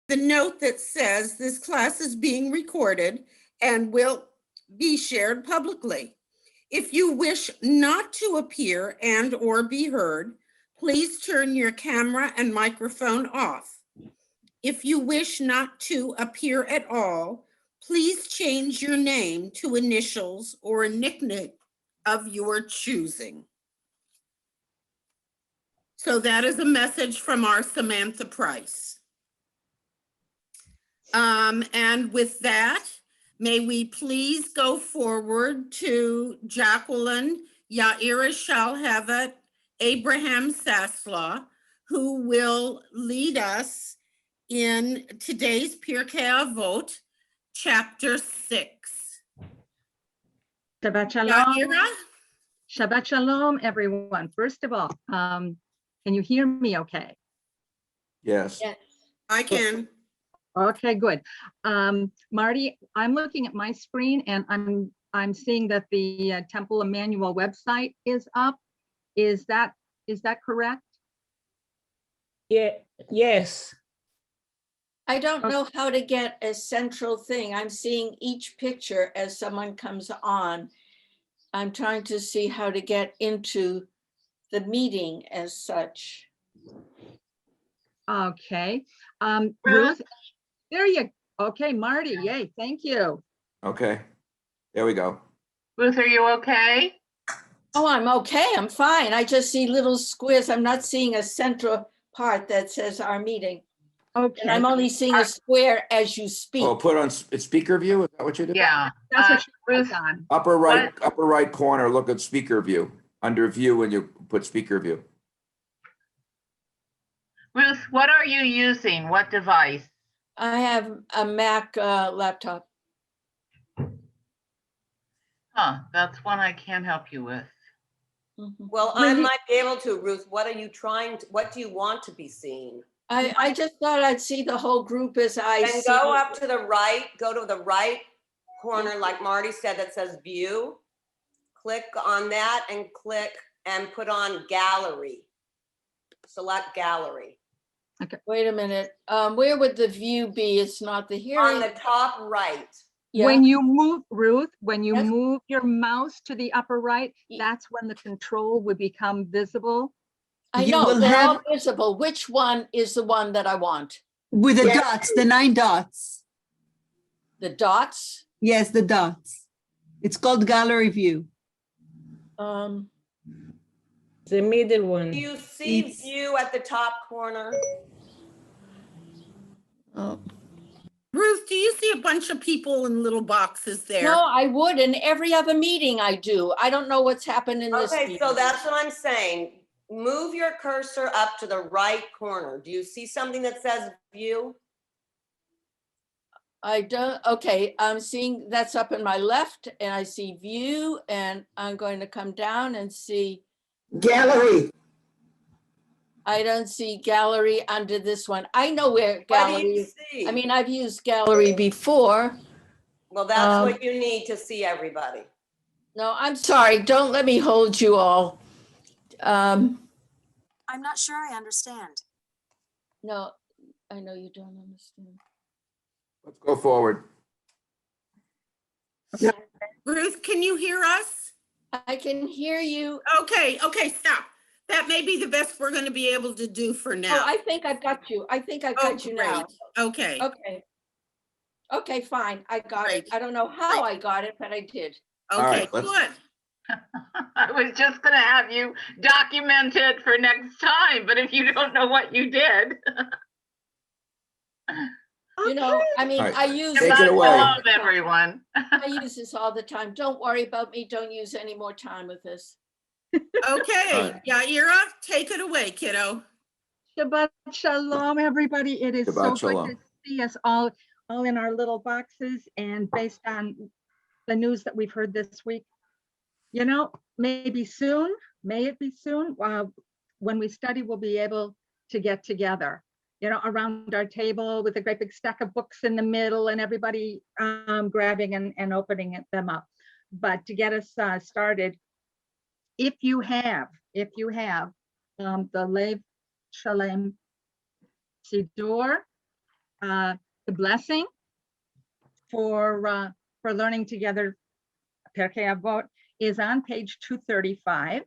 the note that says this class is being recorded and will be shared publicly. If you wish not to appear and or be heard, please turn your camera and microphone off. If you wish not to appear at all, please change your name to initials or a nickname of your choosing. So that is a message from our Samantha Price. And with that, may we please go forward to Jacqueline Yaira Shalhevet Abraham Saslaw, who will lead us in today's Pirkei Avot, chapter 6. Shabbat Shalom. Yaira? Shabbat Shalom, everyone. First of all, can you hear me okay? Yes. Yes. I can. Okay, good. Marty, I'm looking at my screen and I'm seeing that the Temple Emmanuel website is up. Is that correct? Yeah. Yes. I don't know how to get a central thing. I'm seeing each picture as someone comes on. I'm trying to see how to get into the meeting as such. Okay. Ruth, there you, okay, Marty, yay, thank you. Okay. There we go. Ruth, are you okay? Oh, I'm okay. I'm fine. I just see little squares. I'm not seeing a central part that says our meeting. And Okay, I'm only seeing a square as you speak. Oh, put on speaker view. Is that what you do? Yeah. that's what Ruth, she's on. Upper right corner. Look at speaker view. Under view when you put speaker view. Ruth, what are you using? What device? I have a Mac laptop. Huh, that's one I can't help you with. Mhm. Well, I might be able to, Ruth. What are you trying to, what do you want to be seen? I just thought I'd see the whole group as I And see. go up to the right, go to the right corner, like Marty said, that says view. Click on that and click and put on gallery. Select gallery. Wait a minute. Where would the view be? It's not the On hearing. the top right. Yeah. When you move, Ruth, when you Yes. move your mouse to the upper right, Ye- that's when the control would become visible. I You know will they're all have- visible. Which one is the one that I want? With the dots, the 9 dots. The dots? Yes, the dots. It's called gallery view. The middle one. Do you see It's- view at the top corner? Oh. Ruth, do you see a bunch of people in little boxes there? No, I would. In every other meeting I do. I don't know what's happened in this Okay, meeting. so that's what I'm saying. Move your cursor up to the right corner. Do you see something that says view? I don't, okay, I'm seeing that's up in my left and I see view and I'm going to come down and see, Gallery. I don't see gallery under this one. I know where What do gallery you is. see? I mean, I've used gallery before. Well, that's what you need to see everybody. No, I'm sorry. Don't let me hold you all. I'm not sure I understand. No, I know you don't understand. Let's go forward. Ruth, can you hear us? I can hear you. Okay, stop. That may be the best we're going to be able to do for Oh, now. I think I've got you. I think I've got you now. Okay. Okay. Okay, fine. I got it. Great. I don't know how I got it, but I did. All Okay, right, let's- good. I was just gonna have you document it for next time, but if you don't know what you did. You know, I mean, All right, I use. take it Shabbat away. shalom, everyone. I use this all the time. Don't worry about me. Don't use any more time with this. Okay, right. Yaira, take it away, kiddo. Shabbat Shalom, everybody. It is so Shabbat good shalom. to see us all in our little boxes and based on the news that we've heard this week. You know, maybe soon, may it be soon, when we study, we'll be able to get together, you know, around our table with a great big stack of books in the middle and everybody grabbing and opening them up. But to get us started, if you have the Lev Shalem Siddur, the blessing for learning together Pirkei Avot is on page 235.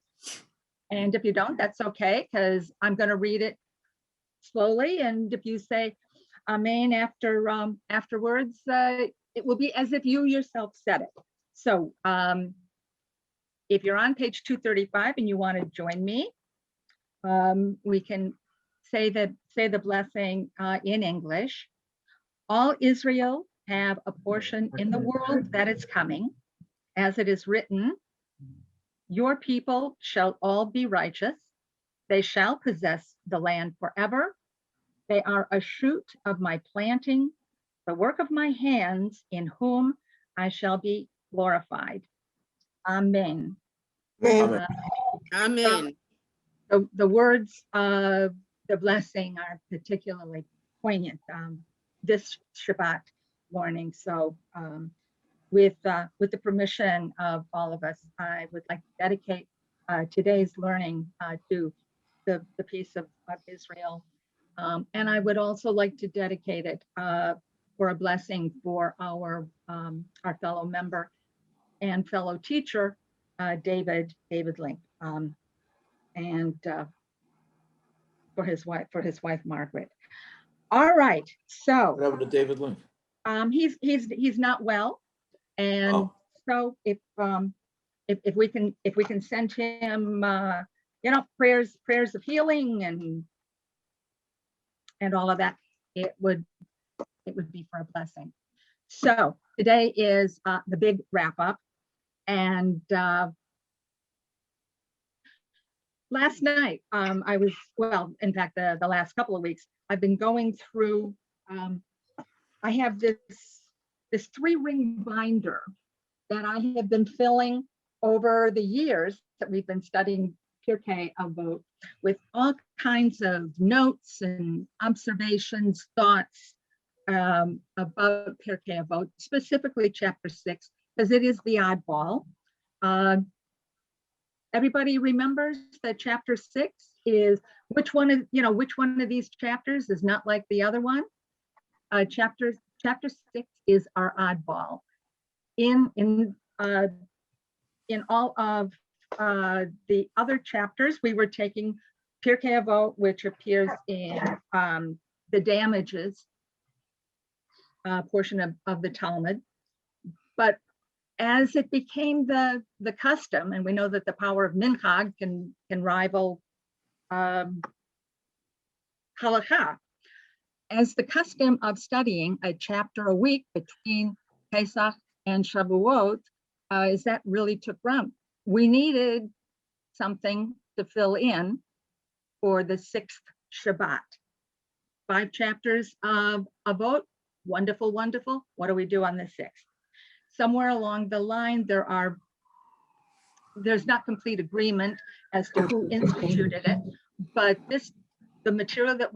And if you don't, that's okay, because I'm going to read it slowly. And if you say amen afterwards, it will be as if you yourself said it. So if you're on page 235 and you want to join me, we can say the blessing in English. All Israel have a portion in the world that is coming, as it is written, your people shall all be righteous. They shall possess the land forever. They are a shoot of my planting, the work of my hands, in whom I shall be glorified. Amen. Amen. Amen. The words of the blessing are particularly poignant this Shabbat morning. So with the permission of all of us, I would like to dedicate today's learning to the peace of Israel. And I would also like to dedicate it for a blessing for our fellow member and fellow teacher, David Link, and for his wife Margaret. All right, so What happened to David Link? he's not well, and so if we can send him prayers of healing and all of that, it would be for a blessing. So today is the big wrap up, and last night I was, well, in fact, the last couple of weeks I've been going through. I have this 3-ring binder that I have been filling over the years that we've been studying Pirkei Avot, with all kinds of notes and observations, thoughts about Pirkei Avot, specifically chapter 6, because it is the oddball. Everybody remembers that chapter 6 is, which one of these chapters is not like the other one? Chapter 6 is our oddball. In all of the other chapters, we were taking Pirkei Avot, which appears in the damages portion of the Talmud. But as it became the custom, and we know that the power of minhag can rival halakha, as the custom of studying a chapter a week between Pesach and Shavuot, as that really took root, we needed something to fill in for the 6th Shabbat. 5 chapters of Avot, wonderful, wonderful. What do we do on the 6th? Somewhere along the line, there's not complete agreement as to who instituted it, but the material that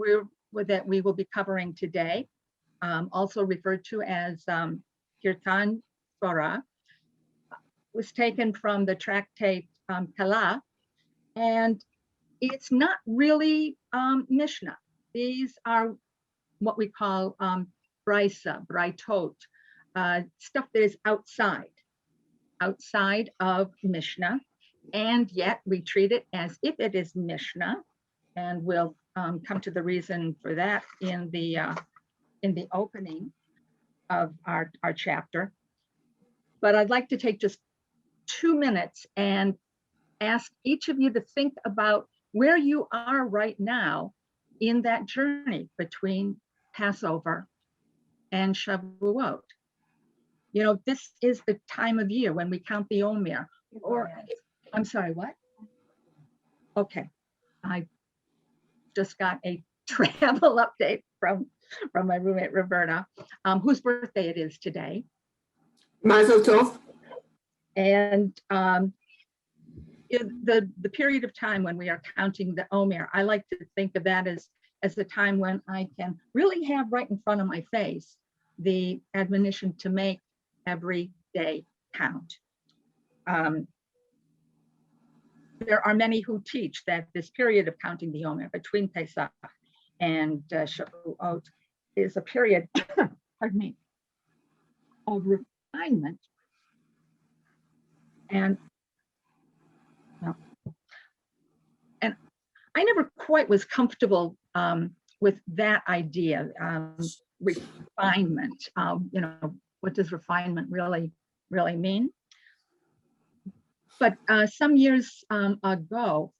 we will be covering today, also referred to as Kirtan Torah, was taken from the tractate Kala, and it's not really Mishnah. These are what we call brisa, braitot, stuff that is outside of Mishnah, and yet we treat it as if it is Mishnah, and we'll come to the reason for that in the opening of our chapter. But I'd like to take just 2 minutes and ask each of you to think about where you are right now in that journey between Passover and Shavuot. This is the time of year when we count the Omer. Or, I'm sorry, what? Okay, I just got a travel update from my roommate Roberta, whose birthday it is today. Mazel tov. And the period of time when we are counting the Omer, I like to think of that as the time when I can really have right in front of my face the admonition to make every day count. There are many who teach that this period of counting the Omer between Pesach and Shavuot is a period, pardon me, of refinement. And I never quite was comfortable with that idea, refinement. What does refinement really mean? But some years ago,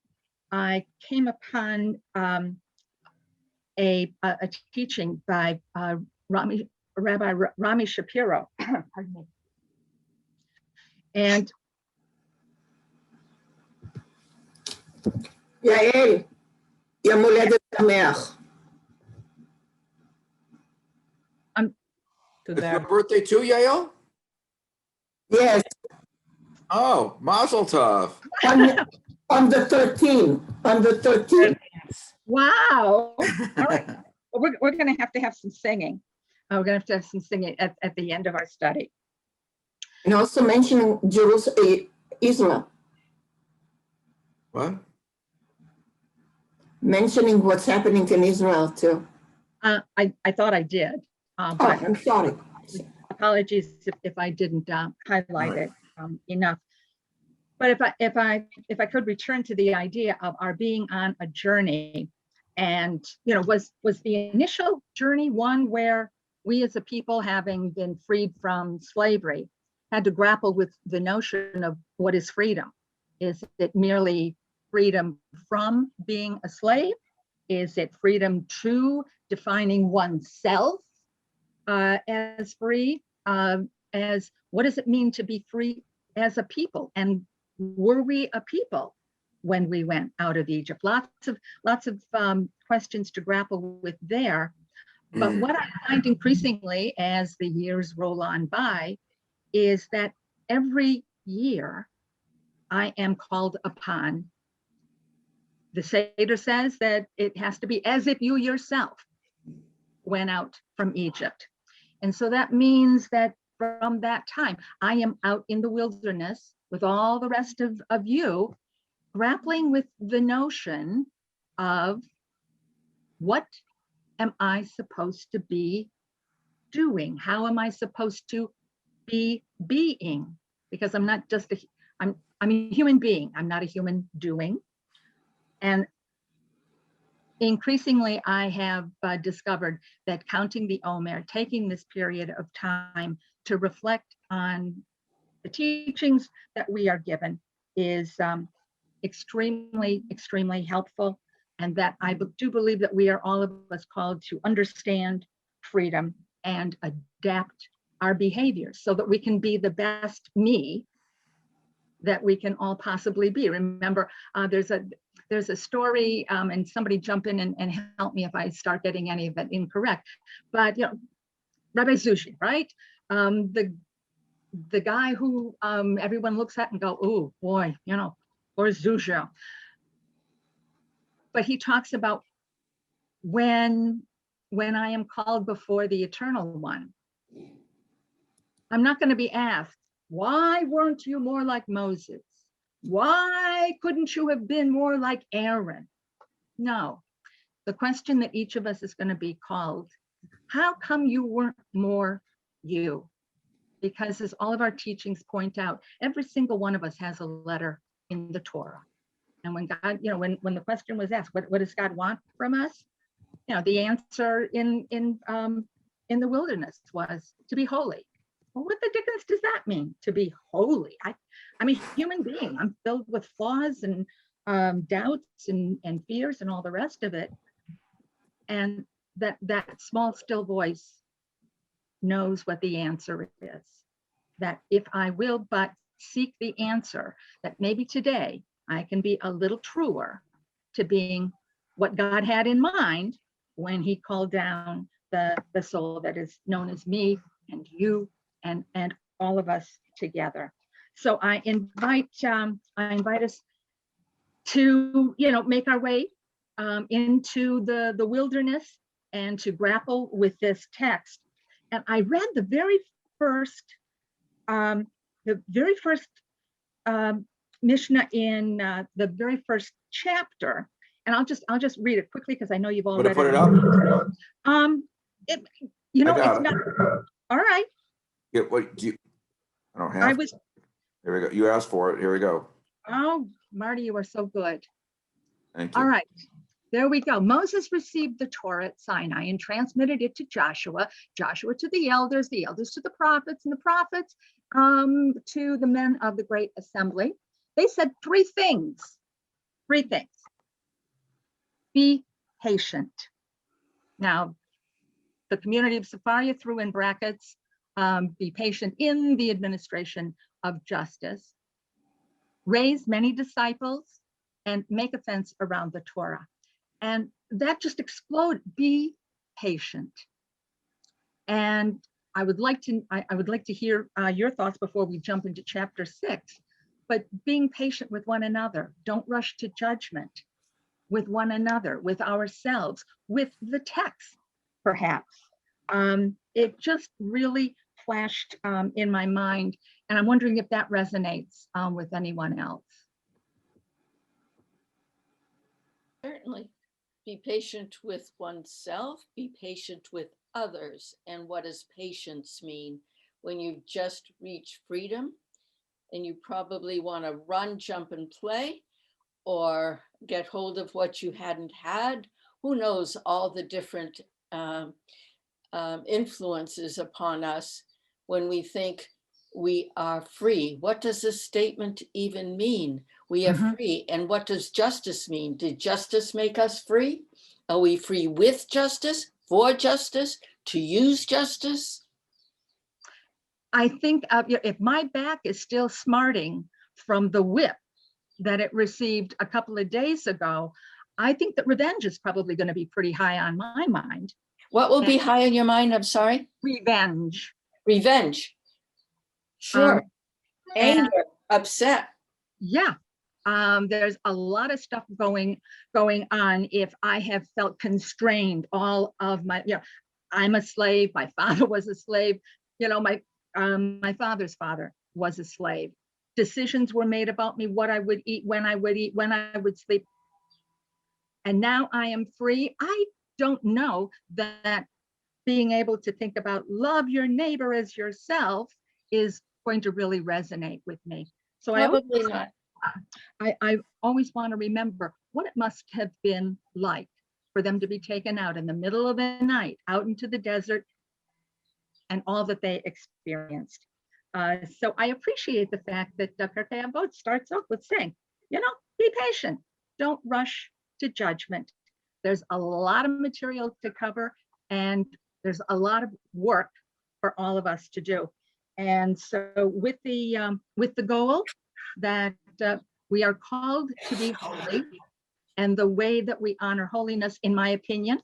I came upon a teaching by Rabbi Rami Shapiro, pardon me. And יעל, יום הולדת שמח. It's your birthday too, Yael? Yes, Oh, Mazel Tov. on the 13th, on the 13th. wow. All right. Well, we're going to have some singing. We're going to have some singing at the end of our study. And also mentioning Israel, What? mentioning what's happening in Israel too. I thought I did, Oh, but I'm sorry. apologies if I didn't highlight it enough. But if I could return to the idea of our being on a journey, and was the initial journey one where we as a people, having been freed from slavery, had to grapple with the notion of what is freedom? Is it merely freedom from being a slave? Is it freedom to defining oneself as free? As what does it mean to be free as a people? And were we a people when we went out of Egypt? Lots of questions to grapple with there. But what I find increasingly as the years roll on by is that every year I am called upon. The Seder says that it has to be as if you yourself went out from Egypt. And so that means that from that time, I am out in the wilderness with all the rest of you, grappling with the notion of what am I supposed to be doing? How am I supposed to be being? Because I'm not just I'm a human being. I'm not a human doing. And increasingly, I have discovered that counting the Omer, taking this period of time to reflect on the teachings that we are given, is extremely helpful. And that I do believe that we are all of us called to understand freedom and adapt our behaviors so that we can be the best me that we can all possibly be. Remember, there's a story, and somebody jump in and help me if I start getting any of it incorrect. But Rabbi Zushi, right? The guy who everyone looks at and go, oh boy, or Zusha. But he talks about when I am called before the Eternal One, I'm not going to be asked, why weren't you more like Moses? Why couldn't you have been more like Aaron? No, the question that each of us is going to be called, how come you weren't more you? Because as all of our teachings point out, every single one of us has a letter in the Torah. And when God, when the question was asked, what does God want from us? The answer in the wilderness was to be holy. Well, what the dickens does that mean, to be holy? I'm a human being. I'm filled with flaws and doubts and fears and all the rest of it. And that small, still voice knows what the answer is. That if I will but seek the answer, that maybe today I can be a little truer to being what God had in mind when he called down the soul that is known as me and you and all of us together. So I invite us to make our way into the wilderness and to grapple with this text. And I read the very first Mishnah in the very first chapter, and I'll just read it quickly because I know you've all read Put it it. up. You I know, got it's it. not, all right. Yeah, wait, do you, I don't I have, was, here we go. You asked for it. Here we go. oh, Marty, you are so good. Thank All you. right, there we go. Moses received the Torah at Sinai and transmitted it to Joshua, Joshua to the elders to the prophets, and the prophets to the men of the great assembly. They said three things. Be patient. Now, the community of Sepharia threw in brackets, be patient in the administration of justice, raise many disciples, and make a fence around the Torah. And that just exploded. Be patient. And I would like to hear your thoughts before we jump into chapter 6. But being patient with one another, don't rush to judgment with one another, with ourselves, with the text, perhaps. It just really flashed in my mind, and I'm wondering if that resonates with anyone else. Certainly. Be patient with oneself, be patient with others. And what does patience mean? When you've just reached freedom and you probably want to run, jump, and play, or get hold of what you hadn't had. Who knows all the different influences upon us when we think we are free. What does this statement even mean? We are free. And what does justice mean? Did justice make us free? Are we free with justice, for justice, to use justice? I think if my back is still smarting from the whip that it received a couple of days ago, I think that revenge is probably going to be pretty high on my mind. What will be high in your mind? I'm sorry? Revenge. Revenge. Sure. Anger, upset. Yeah. There's a lot of stuff going on. If I have felt constrained all of my, I'm a slave. My father was a slave. My father's father was a slave. Decisions were made about me, what I would eat, when I would sleep. And now I am free. I don't know that being able to think about love your neighbor as yourself is going to really resonate with me. So probably not. I always want to remember what it must have been like for them to be taken out in the middle of the night, out into the desert, and all that they experienced. So I appreciate the fact that Pirkei Avot starts off with saying, be patient, don't rush to judgment. There's a lot of material to cover, and there's a lot of work for all of us to do. And so with the goal that we are called to be holy, and the way that we honor holiness, in my opinion,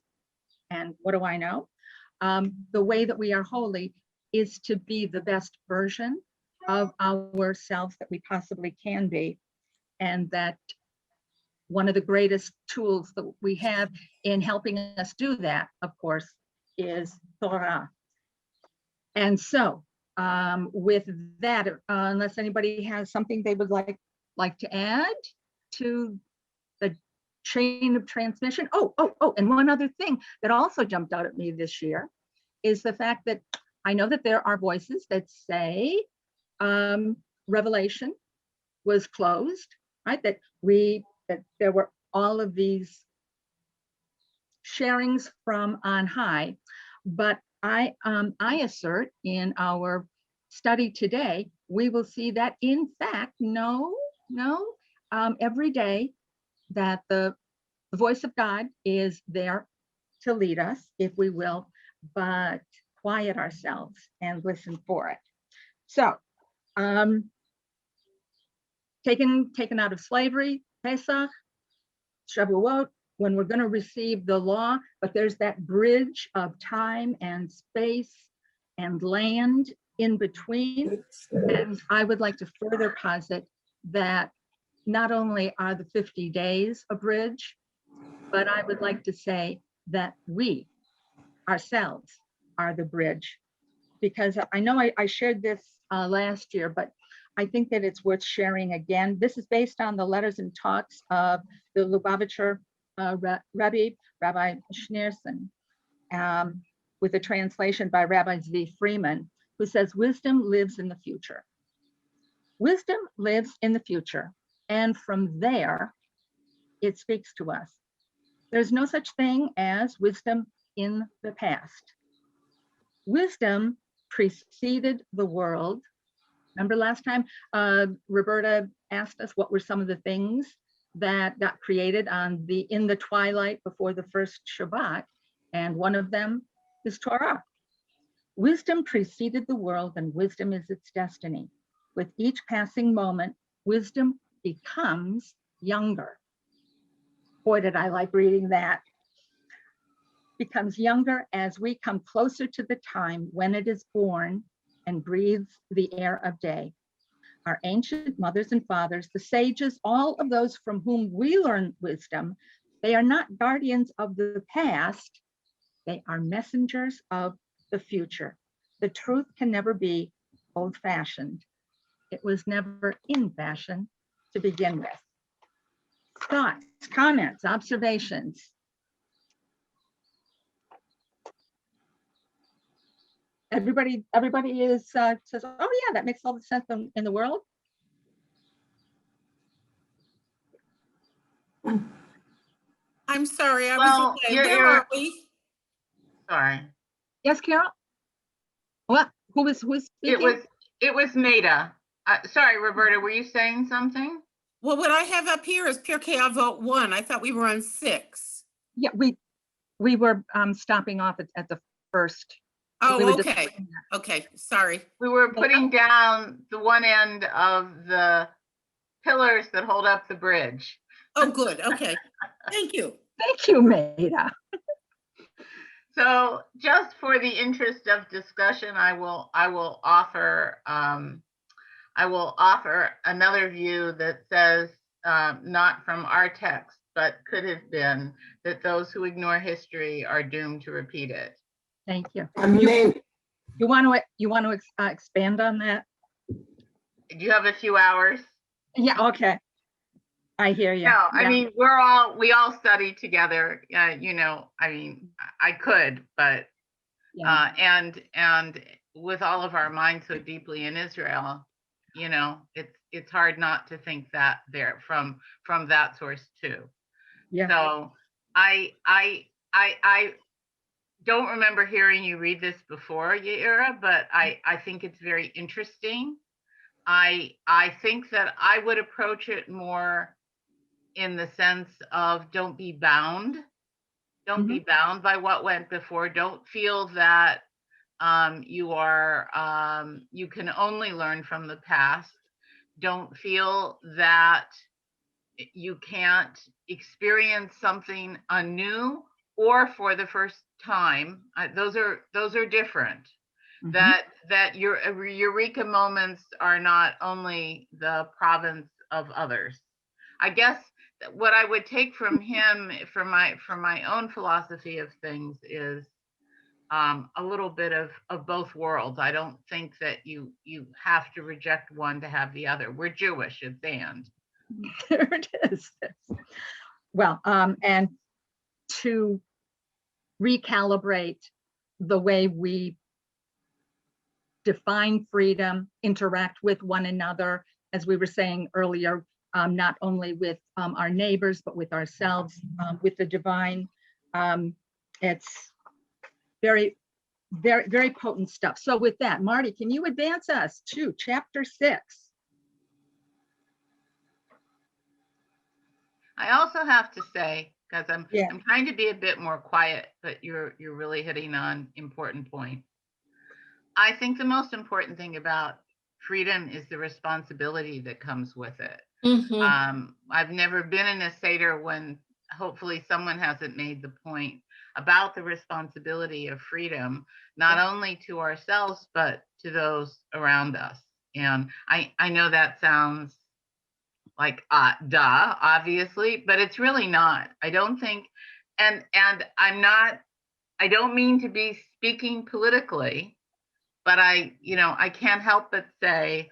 and what do I know? The way that we are holy is to be the best version of ourselves that we possibly can be. And that one of the greatest tools that we have in helping us do that, of course, is Torah. And so with that, unless anybody has something they would like to add to the chain of transmission. Oh, and one other thing that also jumped out at me this year is the fact that I know that there are voices that say Revelation was closed, right? That there were all of these sharings from on high, but I assert in our study today, we will see that in fact, no, every day that the voice of God is there to lead us, if we will, but quiet ourselves and listen for it. So, taken out of slavery, Pesach, Shavuot, when we're going to receive the law, but there's that bridge of time and space and land in between. And I would like to further posit that not only are the 50 days a bridge, but I would like to say that we ourselves are the bridge. Because I know I shared this last year, but I think that it's worth sharing again. This is based on the letters and talks of the Lubavitcher Rabbi Schneerson. with a translation by Rabbi Zvi Freeman, who says, wisdom lives in the future. Wisdom lives in the future, and from there, it speaks to us. There's no such thing as wisdom in the past. Wisdom preceded the world. Remember last time, Roberta asked us what were some of the things that got created in the twilight before the first Shabbat, and one of them is Torah. Wisdom preceded the world, and wisdom is its destiny. With each passing moment, wisdom becomes younger. Boy, did I like reading that. Becomes younger as we come closer to the time when it is born and breathes the air of day. Our ancient mothers and fathers, the sages, all of those from whom we learn wisdom, they are not guardians of the past, they are messengers of the future. The truth can never be old-fashioned. It was never in fashion to begin with. Thoughts, comments, observations? Everybody is says, oh yeah, that makes all the sense in the world. I'm sorry, I Well, was away. Where are we? Sorry. Yes, Carol? What? Who was speaking? It was Maida. Sorry, Roberta, were you saying something? Well, what I have up here is Pirkei Avot 1. I thought we were on 6. Yeah, we were stopping off at the first. Oh, okay. Okay, sorry. We were putting down the one end of the pillars that hold up the bridge. Oh, good. Okay. Thank you. Thank you, Maida. So just for the interest of discussion, I will offer another view that says, not from our text, but could have been, that those who ignore history are doomed to repeat it. Thank you. Amen. You want to expand on that? Do you have a few hours? Yeah. Okay. I hear you. No, I Yeah. mean, we all study together. You know, I mean, I could, but Yeah. and with all of our minds so deeply in Israel, you know, it's hard not to think that there from that source too. Yeah. So I don't remember hearing you read this before, Yaira, but I think it's very interesting. I think that I would approach it more in the sense of don't be bound. Don't be bound by what went before. Don't feel that you can only learn from the past. Don't feel that you can't experience something anew or for the first time. Those are different. That your eureka moments are not only the province of others. I guess what I would take from him, from my own philosophy of things, is a little bit of both worlds. I don't think that you have to reject one to have the other. We're Jewish, it's and. There it is. Well, and to recalibrate the way we define freedom, interact with one another, as we were saying earlier, not only with our neighbors, but with ourselves, with the divine. It's very, very, very potent stuff. So with that, Marty, can you advance us to chapter 6? I also have to say, because I'm trying to be a bit more quiet, but you're really hitting on important points. I think the most important thing about freedom is the responsibility that comes with it. I've never been in a Seder when hopefully someone hasn't made the point about the responsibility of freedom, not only to ourselves, but to those around us. And I know that sounds like duh, obviously, but it's really not. I don't think, and I don't mean to be speaking politically, but I can't help but say,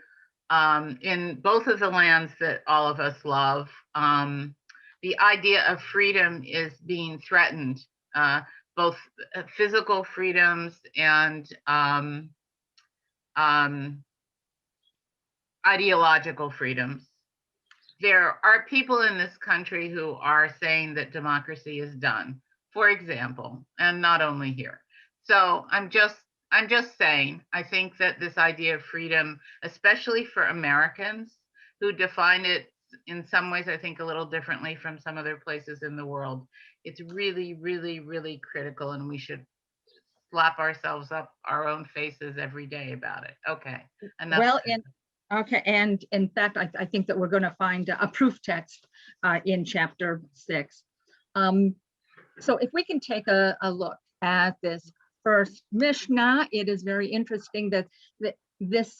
in both of the lands that all of us love, the idea of freedom is being threatened, both physical freedoms and ideological freedoms. There are people in this country who are saying that democracy is done, for example, and not only here. So I'm just saying, I think that this idea of freedom, especially for Americans who define it in some ways, I think a little differently from some other places in the world, it's really, really, really critical, and we should slap ourselves up our own faces every day about it. Okay. Enough. Well, okay, and in fact, I think that we're going to find a proof text in chapter 6. So if we can take a look at this first Mishnah, it is very interesting that this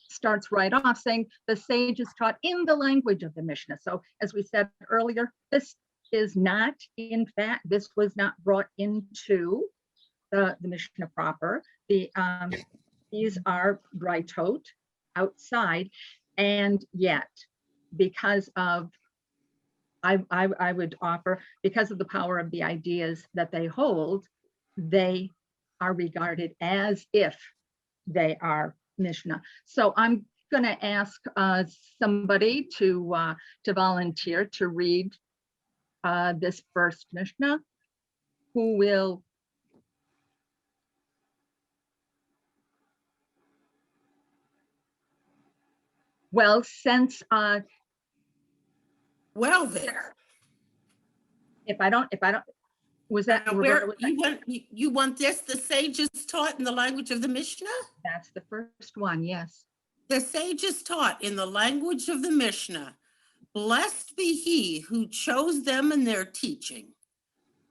starts right off saying the sage is taught in the language of the Mishnah. So as we said earlier, this is not, in fact, this was not brought into the Mishnah proper. These are brightot outside, and yet because of, I would offer, because of the power of the ideas that they hold, they are regarded as if they are Mishnah. So I'm going to ask somebody to volunteer to read this first Mishnah. Who will? Well, since Well, there. if I don't, was that Where you want this? The sage is taught in the language of the Mishnah? That's the first one, yes. The sage is taught in the language of the Mishnah. Blessed be he who chose them in their teaching.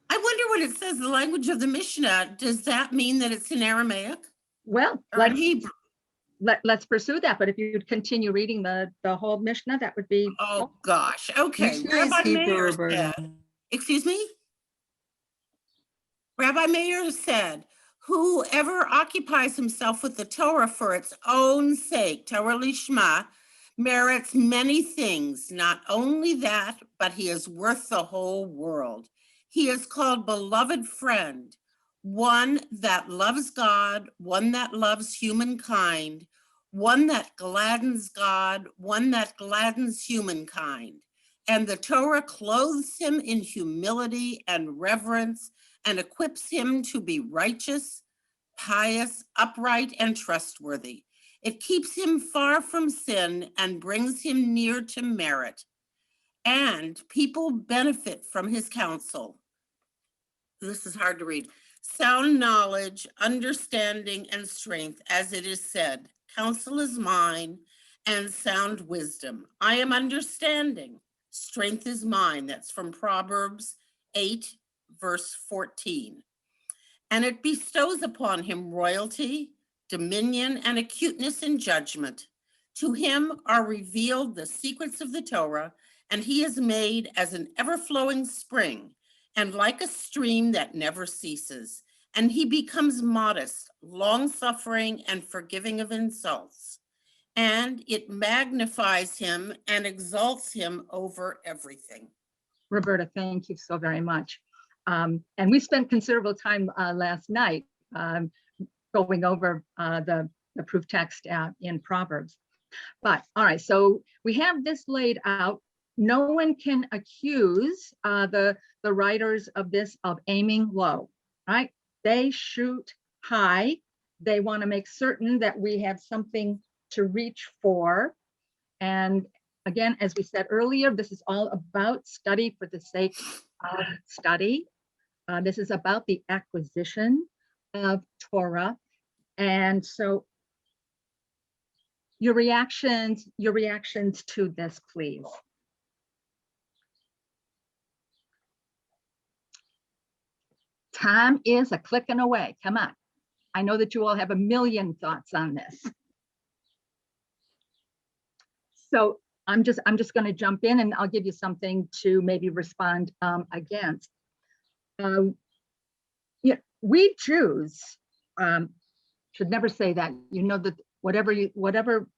I wonder what it says, the language of the Mishnah. Does that mean that it's in Aramaic? Well, or in Hebrew? Let's pursue that. But if you'd continue reading the whole Mishnah, that would be. Oh gosh. Okay. Mishnah is Rabbi Hebrew, Meir Roberta. said, excuse me? Rabbi Meir said, whoever occupies himself with the Torah for its own sake, Torah Lishma, merits many things. Not only that, but he is worth the whole world. He is called beloved friend, one that loves God, one that loves humankind, one that gladdens God, one that gladdens humankind. And the Torah clothes him in humility and reverence and equips him to be righteous, pious, upright, and trustworthy. It keeps him far from sin and brings him near to merit. And people benefit from his counsel. This is hard to read. Sound knowledge, understanding, and strength, as it is said, counsel is mine and sound wisdom. I am understanding. Strength is mine. That's from Proverbs 8, verse 14. And it bestows upon him royalty, dominion, and acuteness in judgment. To him are revealed the secrets of the Torah, and he is made as an ever-flowing spring, and like a stream that never ceases. And he becomes modest, long-suffering, and forgiving of insults. And it magnifies him and exalts him over everything. Roberta, thank you so very much. And we spent considerable time last night going over the proof text in Proverbs. But all right, so we have this laid out. No one can accuse the writers of this of aiming low, right? They shoot high. They want to make certain that we have something to reach for. And again, as we said earlier, this is all about study for the sake of study. This is about the acquisition of Torah. And so your reactions to this, please. Time is a clicking away. Come on. I know that you all have a million thoughts on this. So I'm just going to jump in and I'll give you something to maybe respond against. Yeah, we Jews should never say that. You know that whatever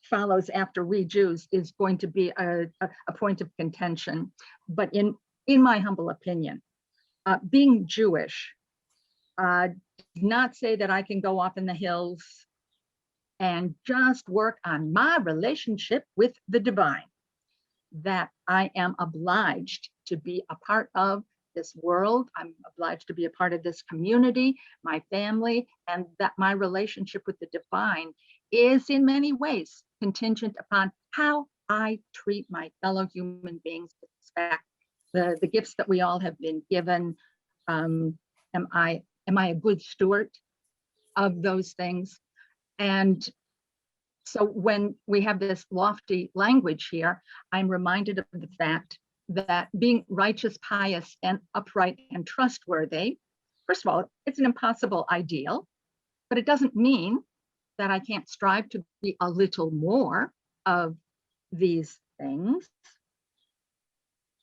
follows after we Jews is going to be a point of contention. But in my humble opinion, being Jewish does not say that I can go off in the hills and just work on my relationship with the divine, that I am obliged to be a part of this world. I'm obliged to be a part of this community, my family, and that my relationship with the divine is in many ways contingent upon how I treat my fellow human beings with respect, the gifts that we all have been given. Am I a good steward of those things? And so when we have this lofty language here, I'm reminded of the fact that being righteous, pious, and upright and trustworthy, first of all, it's an impossible ideal, but it doesn't mean that I can't strive to be a little more of these things.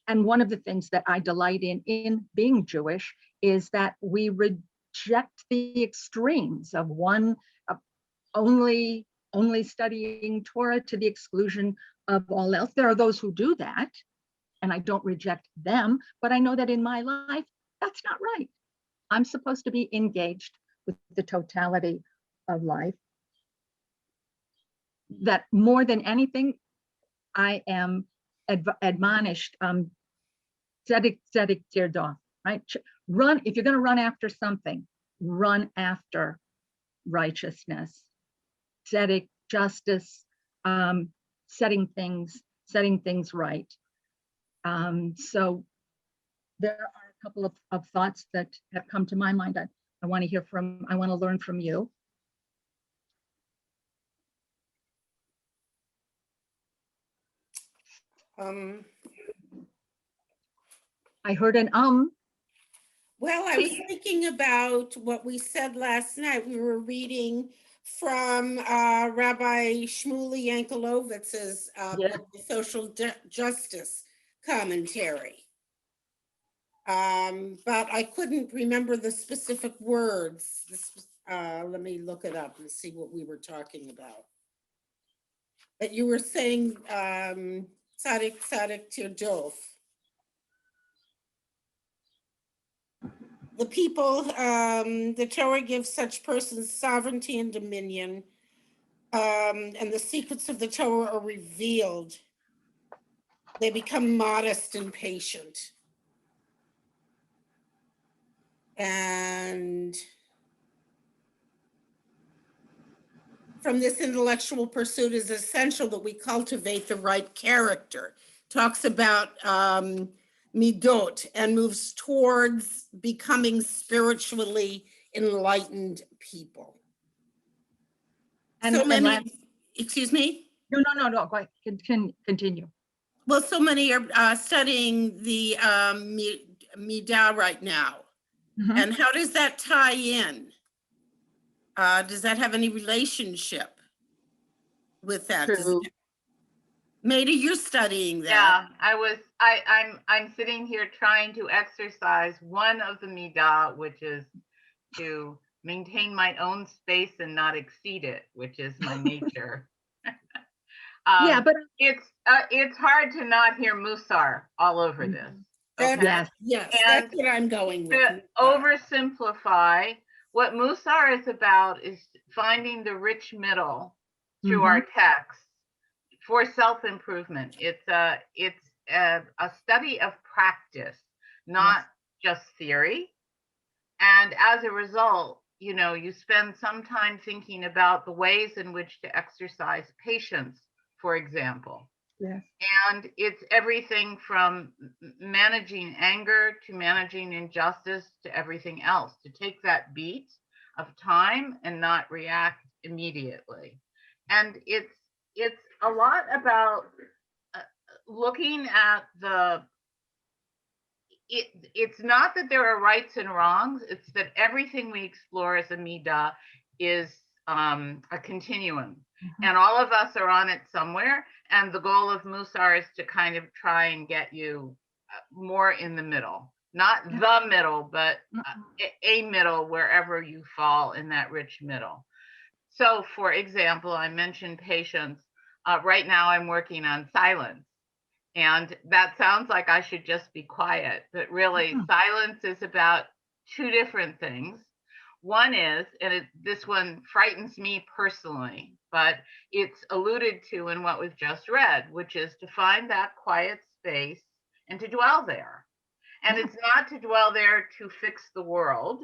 And one of the things that I delight in being Jewish is that we reject the extremes of one of only studying Torah to the exclusion of all else. There are those who do that, and I don't reject them, but I know that in my life, that's not right. I'm supposed to be engaged with the totality of life. That more than anything, I am admonished, tzedek tirdof, right? Run, if you're going to run after something, run after righteousness, tzedek, justice, setting things right. So there are a couple of thoughts that have come to my mind. I want to learn from you. I heard an Well, I was thinking about what we said last night. We were reading from Rabbi Shmuley Yankelovitz's book, The Social Justice Commentary. But I couldn't remember the specific words. Let me look it up and see what we were talking about. But you were saying tzaddik tirdof. The people, the Torah gives such persons sovereignty and dominion, and the secrets of the Torah are revealed. They become modest and patient. And from this intellectual pursuit, it is essential that we cultivate the right character. Talks about midot and moves towards becoming spiritually enlightened people. Excuse me? No, go ahead, continue. Well, so many are studying the midah right now. Mm-hmm. And how does that tie in? Does that have any relationship with that? True. Maida, you're studying that. Yeah, I'm sitting here trying to exercise one of the midah, which is to maintain my own space and not exceed it, which is my nature. Yeah, but it's hard to not hear musar all over this. Okay? Yes, that's what I'm going with. To oversimplify, what musar is about is finding the rich middle through our text for self-improvement. It's a study of practice, not just theory. And as a result, you spend some time thinking about the ways in which to exercise patience, for example. Yes. And it's everything from managing anger to managing injustice to everything else, to take that beat of time and not react immediately. And it's a lot about looking at it's not that there are rights and wrongs, it's that everything we explore as a midah is a continuum. And all of us are on it somewhere. And the goal of musar is to kind of try and get you more in the middle, not the middle, but a middle wherever you fall in that rich middle. So for example, I mentioned patience. Right now I'm working on silence. And that sounds like I should just be quiet, but really silence is about two different things. One is, and this one frightens me personally, but it's alluded to in what we've just read, which is to find that quiet space and to dwell there. And it's not to dwell there to fix the world.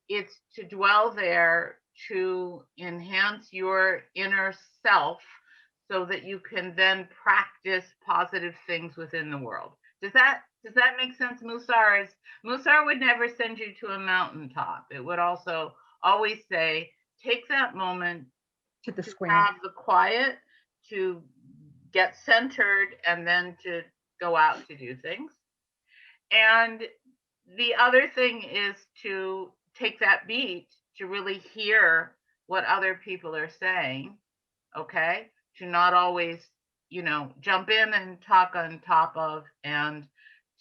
It's to dwell there to enhance your inner self so that you can then practice positive things within the world. Does that make sense? Musar would never send you to a mountaintop. It would also always say, take that moment To the to square. have the quiet, to get centered, and then to go out to do things. And the other thing is to take that beat to really hear what other people are saying, okay? To not always, jump in and talk on top of, and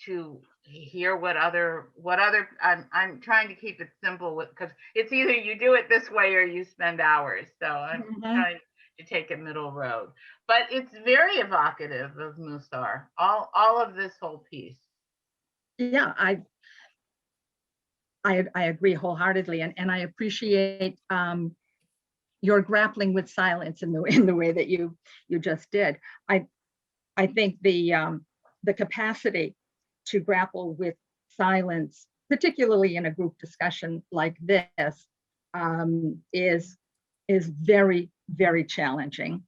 to hear what other, I'm trying to keep it simple because it's either you do it this way or you spend hours. So I'm trying to take a middle road. But it's very evocative of Musar, all of this whole piece. Yeah, I agree wholeheartedly, and I appreciate your grappling with silence in the way that you just did. I think the capacity to grapple with silence, particularly in a group discussion like this, is very, very challenging.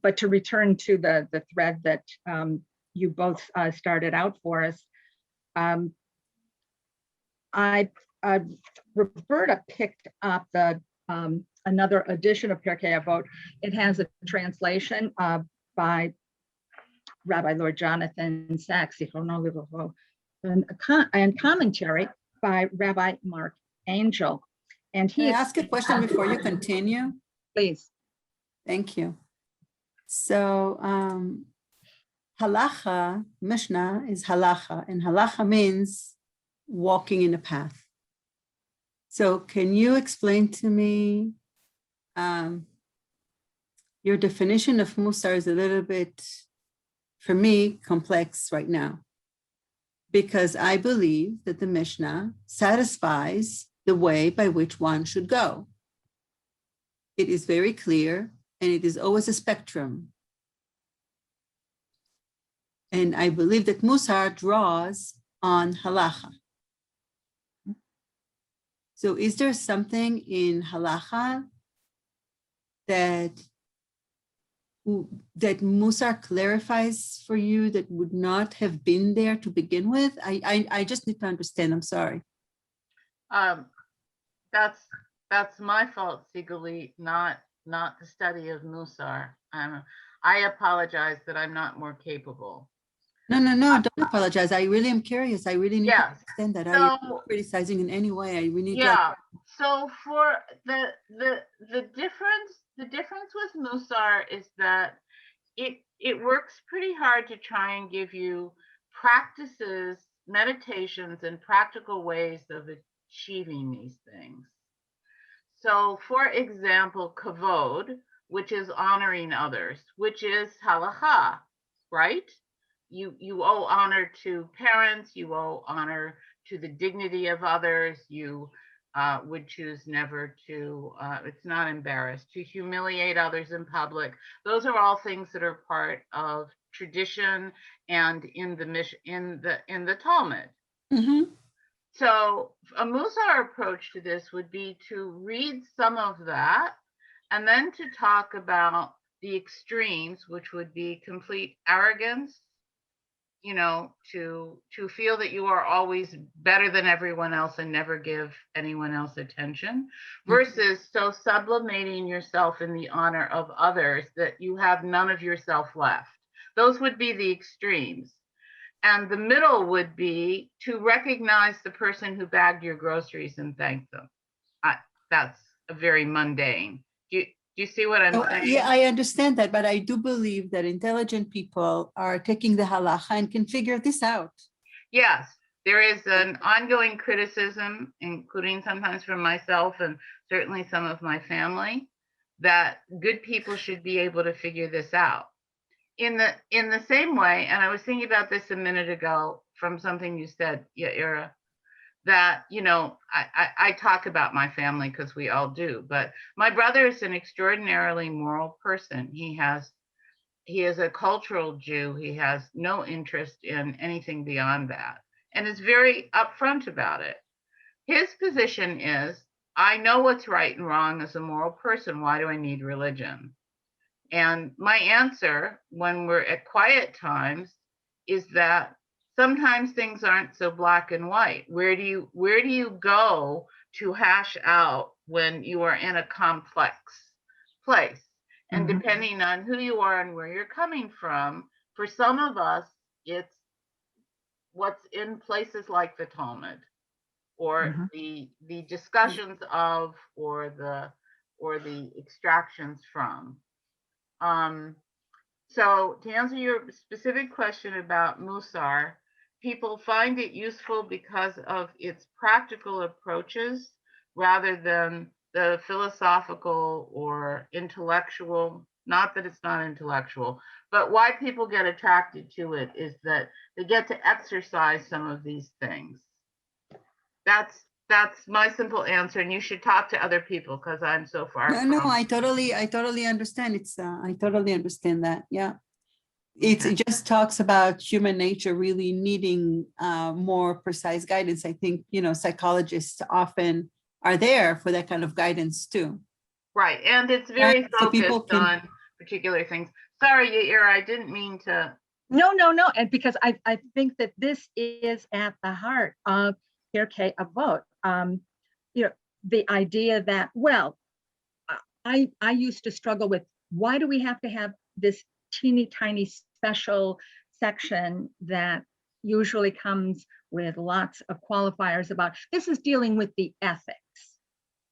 But to return to the thread that you both started out for us, Roberta picked up the another edition of Pirkei Avot. It has a translation by Rabbi Lord Jonathan Sachs, and commentary by Rabbi Mark Angel. And Can he I ask a question before you continue? please. Thank you. So halacha, Mishnah is halacha, and halacha means walking in a path. So can you explain to me, your definition of musar is a little bit, for me, complex right now, because I believe that the Mishnah satisfies the way by which one should go. It is very clear, and it is always a spectrum. And I believe that musar draws on halacha. So is there something in halacha that musar clarifies for you that would not have been there to begin with? I just need to understand. I'm sorry. That's my fault, Sigali, not the study of Musar. I apologize that I'm not more capable. No, don't apologize. I really am curious. I really need to understand that. Are you not criticizing in any way? I really need to. So for the difference with Musar is that it works pretty hard to try and give you practices, meditations, and practical ways of achieving these things. So for example, kavod, which is honoring others, which is halacha, right? You owe honor to parents, you owe honor to the dignity of others, you would choose never to, it's not embarrassed, to humiliate others in public. Those are all things that are part of tradition and in the Talmud. Mm-hmm. So a Musar approach to this would be to read some of that and then to talk about the extremes, which would be complete arrogance, to feel that you are always better than everyone else and never give anyone else attention, versus so sublimating yourself in the honor of others that you have none of yourself left. Those would be the extremes. And the middle would be to recognize the person who bagged your groceries and thank them. That's a very mundane. Do you see what I'm saying? Yeah, I understand that, but I do believe that intelligent people are taking the halacha and can figure this out. Yes, there is an ongoing criticism, including sometimes from myself and certainly some of my family, that good people should be able to figure this out. In the same way, and I was thinking about this a minute ago from something you said, Yaira, that, you know, I talk about my family because we all do, but my brother is an extraordinarily moral person. He is a cultural Jew. He has no interest in anything beyond that and is very upfront about it. His position is, I know what's right and wrong as a moral person. Why do I need religion? And my answer when we're at quiet times is that sometimes things aren't so black and white. Where do you go to hash out when you are in a complex place? And depending on who you are and where you're coming from, for some of us, it's what's in places like the Talmud, or the discussions of, or the extractions from. So to answer your specific question about Musar, people find it useful because of its practical approaches rather than the philosophical or intellectual, not that it's not intellectual, but why people get attracted to it is that they get to exercise some of these things. That's my simple answer, and you should talk to other people because I'm so far from. No, I totally understand. I totally understand that. Yeah. It just talks about human nature really needing more precise guidance. I think, you know, psychologists often are there for that kind of guidance too. Right, and it's very So people focused on particular things. Sorry, Yaira, I didn't mean to. No, and because I think that this is at the heart of Pirkei Avot. You know, the idea that, well, I used to struggle with, why do we have to have this teeny tiny special section that usually comes with lots of qualifiers about, this is dealing with the ethics,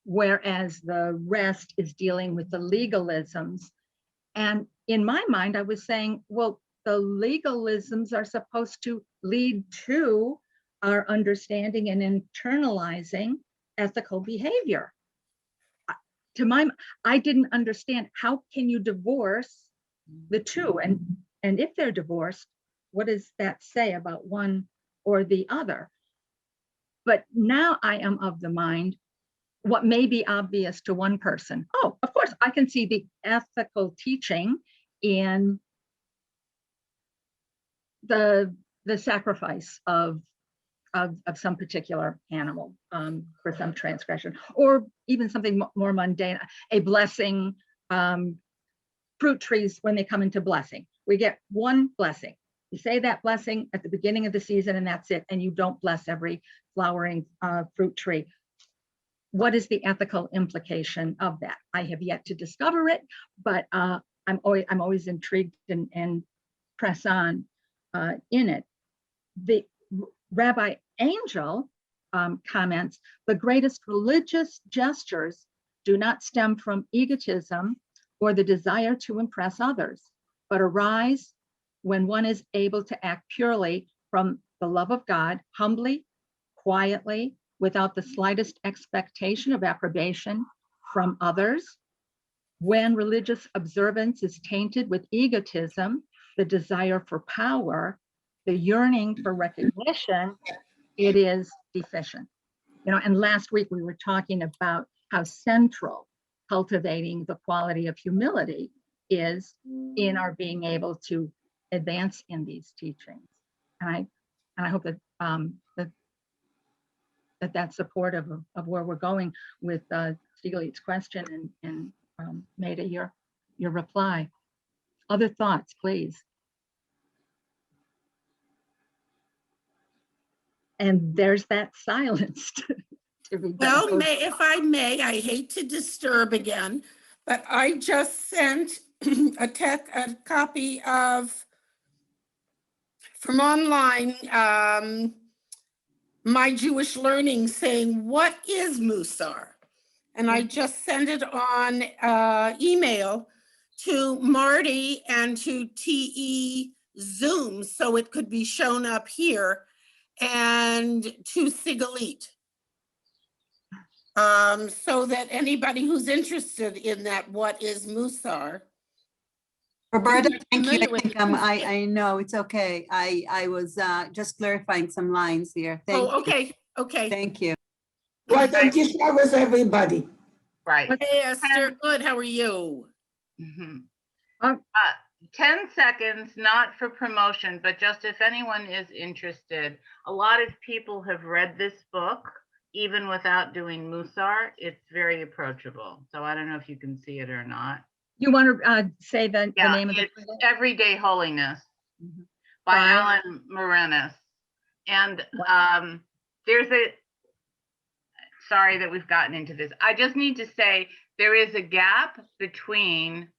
whereas the rest is dealing with the legalisms. And in my mind, I was saying, well, the legalisms are supposed to lead to our understanding and internalizing ethical behavior. I didn't understand, how can you divorce the two? And if they're divorced, what does that say about one or the other? But now I am of the mind, what may be obvious to one person. Oh, of course, I can see the ethical teaching in the sacrifice of some particular animal for some transgression, or even something more mundane, a blessing, fruit trees, when they come into blessing. We get one blessing. You say that blessing at the beginning of the season and that's it, and you don't bless every flowering fruit tree. What is the ethical implication of that? I have yet to discover it, but I'm always intrigued and press on in it. The Rabbi Angel comments, the greatest religious gestures do not stem from egotism or the desire to impress others, but arise when one is able to act purely from the love of God, humbly, quietly, without the slightest expectation of approbation from others. When religious observance is tainted with egotism, the desire for power, the yearning for recognition, it is deficient. You know, and last week we were talking about how central cultivating the quality of humility is in our being able to advance in these teachings. And I hope that that's supportive of where we're going with Stieglitz's question and Maida, your reply. Other thoughts, please. And there's that silence. Well, if I may, I hate to disturb again, but I just sent a copy of, from online, My Jewish Learning, saying, what is Musar? And I just sent it on email to Marty and to TE Zoom so it could be shown up here, and to Sigalit. So that anybody who's interested in that, what is Musar? Roberta, thank you. Familiar with it. I know, it's okay. I was just clarifying some lines here. Thank you. Oh, okay. Okay. Thank you. Why don't you share with everybody? Right. Hey, Esther, good. How are you? Mhm. Um, 10 seconds, not for promotion, but just if anyone is interested. A lot of people have read this book, even without doing Musar. It's very approachable. So I don't know if you can see it or not. You want to say the Yeah, name of the it's title? Everyday Holiness Mhm. by By- Alan Moranis. And Wow. there's a, sorry that we've gotten into this. I just need to say there is a gap between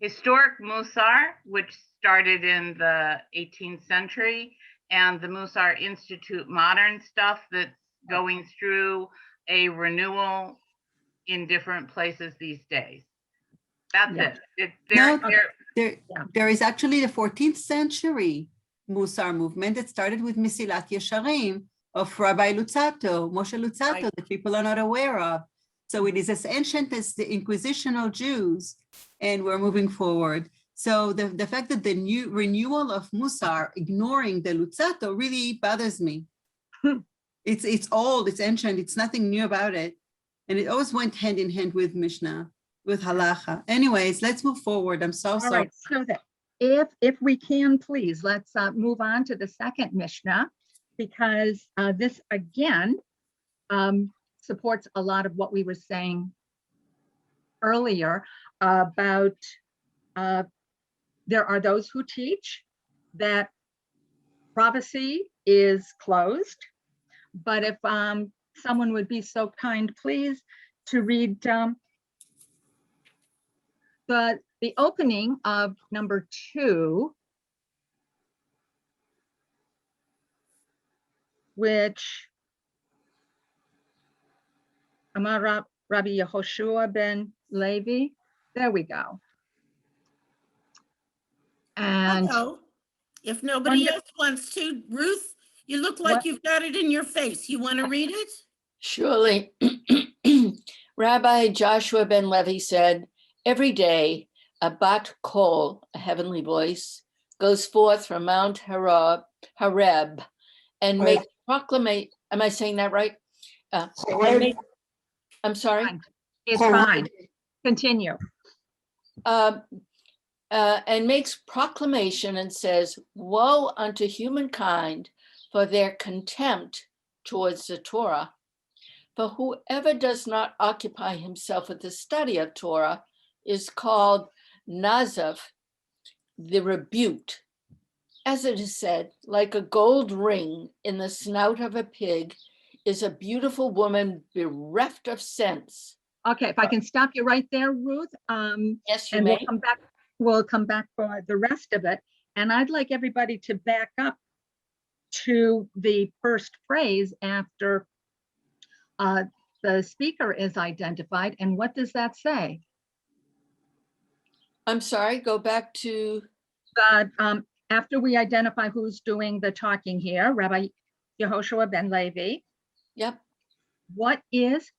historic Musar, which started in the 18th century, and the Musar Institute modern stuff that's going through a renewal in different places these days. That's Yeah. it. No, They're there is actually the 14th century Musar movement that started with Mesilat Yesharim of Rabbi Luzzatto, Moshe Luzzatto, Right. that people are not aware of. So it is as ancient as the Inquisitional Jews, and we're moving forward. So the fact that the new renewal of Musar, ignoring the Luzzatto, really bothers me. It's old, it's ancient, it's nothing new about it. And it always went hand in hand with Mishnah, with halacha. Anyways, let's move forward. I'm so All sorry. right, so that if we can, please, let's move on to the second Mishnah, because this again supports a lot of what we were saying earlier about there are those who teach that prophecy is closed. But if someone would be so kind, please, to read the opening of number 2, which Amar Rabbi Yehoshua ben Levi. There we go. And Hello. If nobody else wants to, Ruth, you look like What? you've got it in your face. You want to read it? Surely. Rabbi Joshua ben Levi said, every day a bat kol, a heavenly voice, goes forth from Mount Horeb and makes proclamation. Am I saying that right? I'm sorry. Fine. It's fine. Continue. And makes proclamation and says, woe unto humankind for their contempt towards the Torah. For whoever does not occupy himself with the study of Torah is called Nazaf, the rebuked. As it is said, like a gold ring in the snout of a pig is a beautiful woman bereft of sense. Okay, if I can stop you right there, Ruth. Yes, you and may. we'll come back for the rest of it. And I'd like everybody to back up to the first phrase after the speaker is identified. And what does that say? I'm sorry, go back to. After we identify who's doing the talking here, Rabbi Yehoshua ben Levi. Yep. What is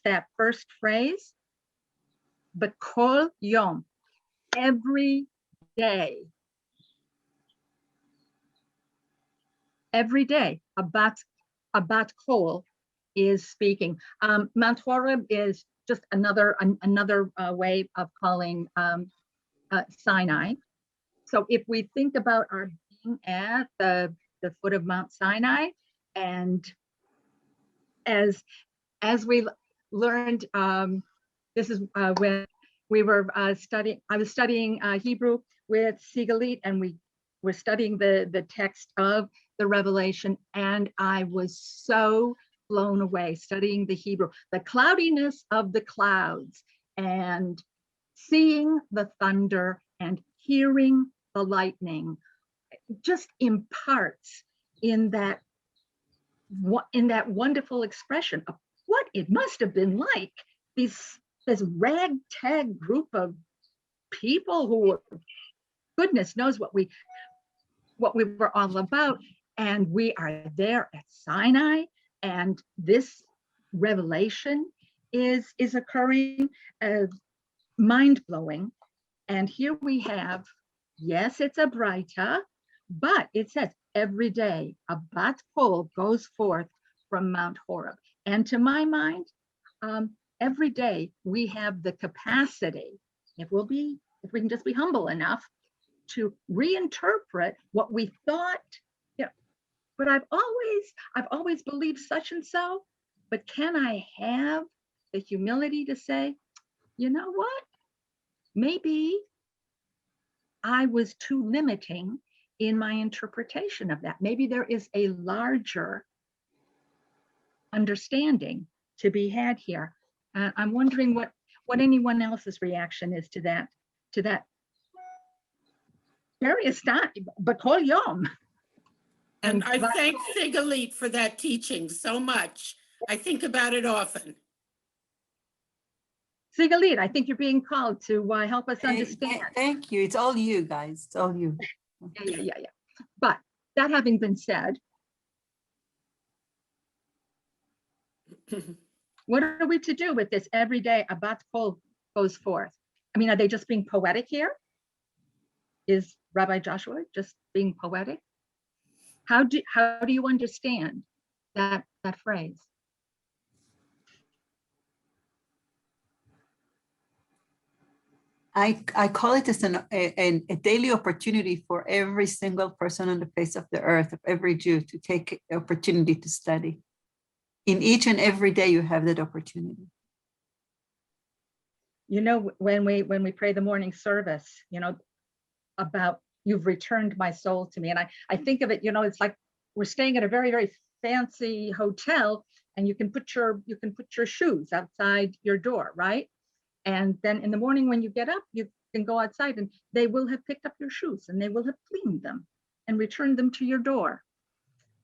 that first phrase? B'kol yom, every day. Every day, a bat kol is speaking. Mount Horeb is just another way of calling Sinai. So if we think about our being at the foot of Mount Sinai, and as we learned, this is when we were studying. I was studying Hebrew with Sigalit, and we were studying the text of the Revelation, and I was so blown away studying the Hebrew, the cloudiness of the clouds, and seeing the thunder and hearing the lightning just imparts in that wonderful expression of what it must have been like. This ragtag group of people who, goodness knows what we were all about, and we are there at Sinai, and this revelation is occurring, mind-blowing. And here we have, yes, it's a braita, but it says every day a bat kol goes forth from Mount Horeb. And to my mind, every day we have the capacity, if we can just be humble enough to reinterpret what we thought, but I've always believed such and so, but can I have the humility to say, you know what? Maybe I was too limiting in my interpretation of that. Maybe there is a larger understanding to be had here. I'm wondering what anyone else's reaction is to that very astonishing, but kol yom. And I thank Sigalit for that teaching so much. I think about it often. Sigalit, I think you're being called to help us understand. Thank you. It's all you guys. It's all you. Yeah. But that having been said, what are we to do with this every day a bat kol goes forth? I mean, are they just being poetic here? Is Rabbi Joshua just being poetic? How do you understand that phrase? I call it as a daily opportunity for every single person on the face of the earth, of every Jew, to take the opportunity to study. In each and every day, you have that opportunity. You know, when we pray the morning service, about you've returned my soul to me, and I think of it, it's like we're staying at a very, very fancy hotel, and you can put your shoes outside your door, right? And then in the morning when you get up, you can go outside and they will have picked up your shoes and they will have cleaned them and returned them to your door.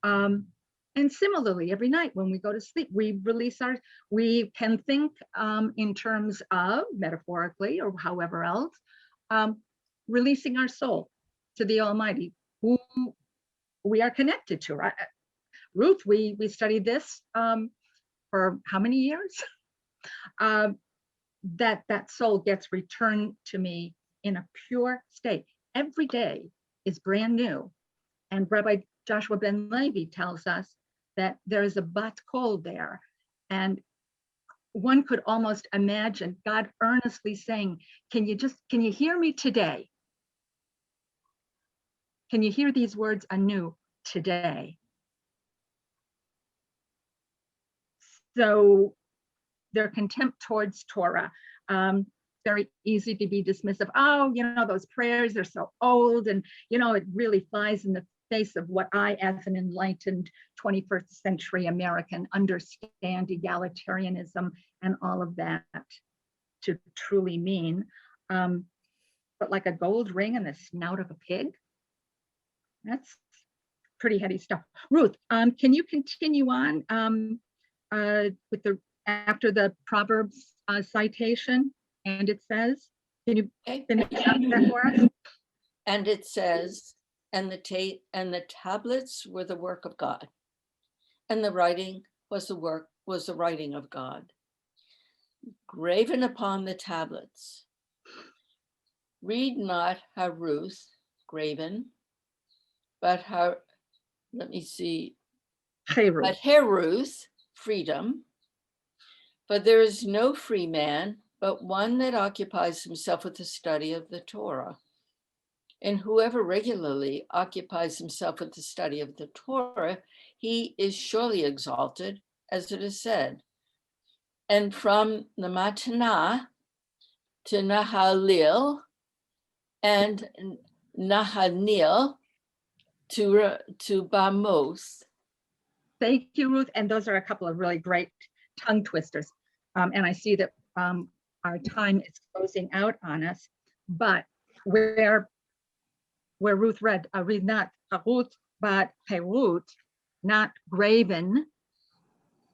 And similarly, every night when we go to sleep, we can think in terms of, metaphorically or however else, releasing our soul to the Almighty, who we are connected to, right? Ruth, we studied this for how many years? That soul gets returned to me in a pure state. Every day is brand new. And Rabbi Joshua ben Levi tells us that there is a bat kol there. And one could almost imagine God earnestly saying, can you hear me today? Can you hear these words anew today? So their contempt towards Torah, very easy to be dismissive. Oh, those prayers are so old, and it really flies in the face of what I, as an enlightened 21st century American, understand egalitarianism and all of that to truly mean. But like a gold ring in the snout of a pig, that's pretty heady stuff. Ruth, can you continue on with after the Proverbs citation? And it says, can you finish that for us? And it says, and the tablets were the work of God, and the writing was the writing of God, graven upon the tablets. Read not Haruth, graven, but but Haruth, freedom. For there is no free man, but one that occupies himself with the study of the Torah. And whoever regularly occupies himself with the study of the Torah, he is surely exalted, as it is said. And from the Matana to Nahalil and Nahanil to Bamoth. Thank you, Ruth. And those are a couple of really great tongue twisters. And I see that our time is closing out on us. But where Ruth read not Harut, but Herut, not graven,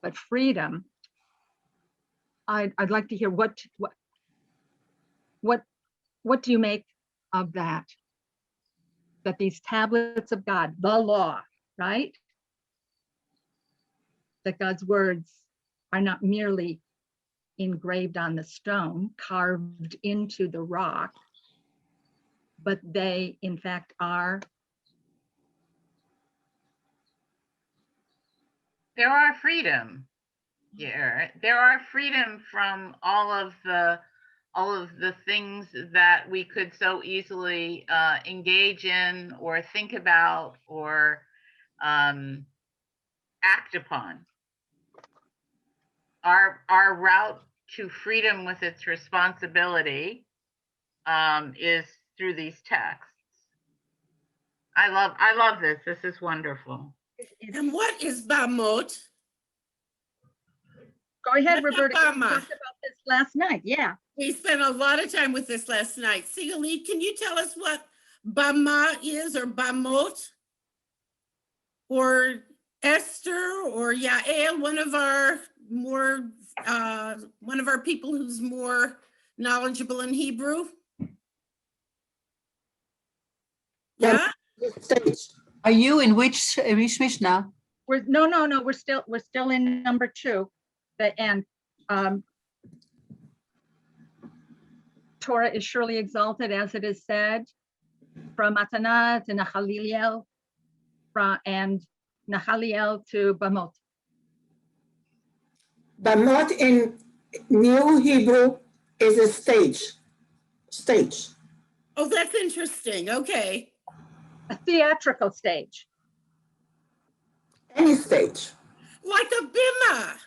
but freedom. I'd like to hear what do you make of that? That these tablets of God, the law, right? That God's words are not merely engraved on the stone, carved into the rock, but they in fact are There are freedom. Yeah, there are freedom from all of the things that we could so easily engage in or think about or act upon. Our route to freedom with its responsibility is through these texts. I love this. This is wonderful. And what is Bamot? Go ahead, What Roberta. about We Bama? talked about this last night. Yeah. We spent a lot of time with this last night. Sigalit, can you tell us what Bama is, or Bamot? Or Esther or Yael, one of our people who's more knowledgeable in Hebrew? Yeah, Stage. Are you in which Mishnah? No. We're still in number 2, the end. Torah is surely exalted, as it is said, from Matanah to Nachaliel, and Nachaliel to Bamot. Bamot in New Hebrew is a stage. oh, that's interesting, okay. A theatrical stage. Any stage. Like a bima,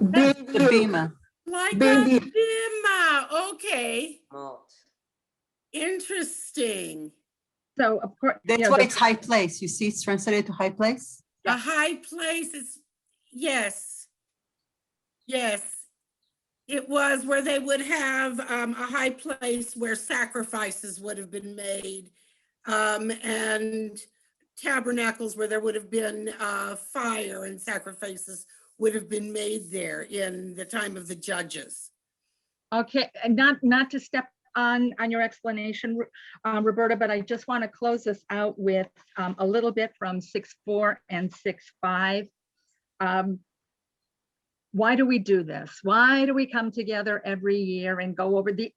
The Bima. like a Baby. bima, okay, Malt. interesting. So of course, That's why it's high place. You see, it's translated to high place. A high place is, yes. It was where they would have a high place where sacrifices would have been made, and tabernacles where there would have been fire and sacrifices would have been made there in the time of the judges. Okay, and not to step on your explanation, Roberta, but I just want to close this out with a little bit from 6.4 and 6.5. Why do we do this? Why do we come together every year and go over the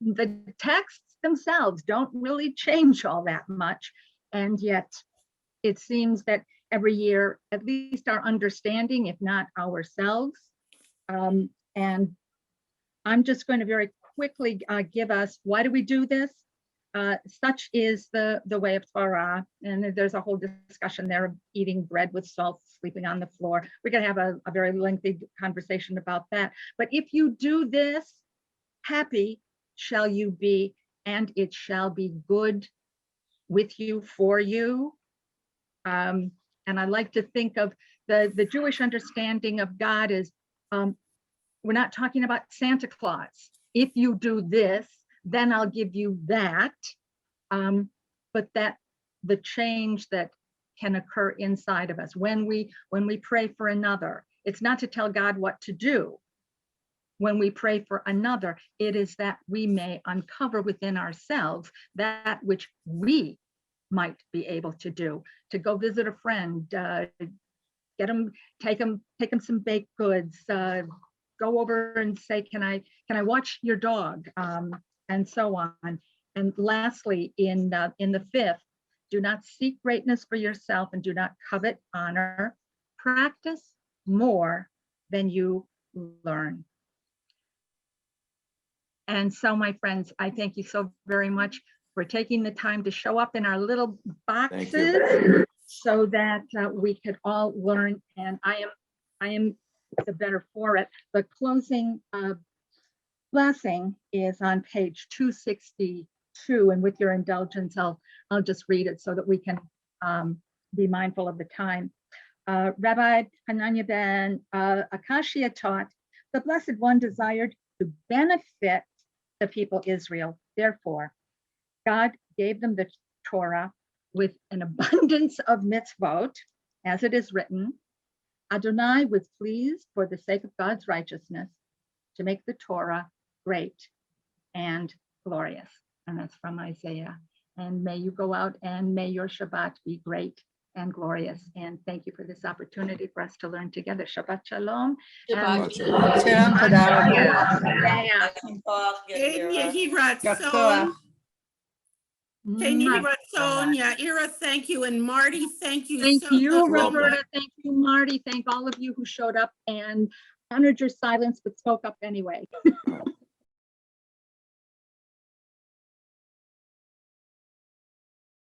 texts themselves? Don't really change all that much, and yet it seems that every year, at least our understanding, if not ourselves, and I'm just going to very quickly give us, why do we do this? Such is the way of Torah, and there's a whole discussion there of eating bread with salt, sleeping on the floor. We're going to have a very lengthy conversation about that. But if you do this, happy shall you be, and it shall be good with you, for you. And I like to think of the Jewish understanding of God as, we're not talking about Santa Claus. If you do this, then I'll give you that. But that the change that can occur inside of us when we pray for another, it's not to tell God what to do. When we pray for another, it is that we may uncover within ourselves that which we might be able to do, to go visit a friend, get them, take them some baked goods, go over and say, can I watch your dog, and so on. And lastly, in the 5th, do not seek greatness for yourself and do not covet honor. Practice more than you learn. And so, my friends, I thank you so very much for taking the time to show up in our little boxes so that we could all learn. And I am the better for it. The closing blessing is on page 262, and with your indulgence, I'll just read it so that we can be mindful of the time. Rabbi Hananya ben Akashia taught, the Blessed One desired to benefit the people Israel. Therefore, God gave them the Torah with an abundance of mitzvot, as it is written, Adonai was pleased for the sake of God's righteousness to make the Torah great and glorious. And that's from Isaiah. And may you go out and may your Shabbat be great and glorious. And thank you for this opportunity for us to learn together. Shabbat shalom. Shabbat Shalom, toda rabah. Yaira, thank you. And Marty, thank you Thank so you, much. Roberta. Thank you, Marty. Thank all of you who showed up and honored your silence but spoke up anyway.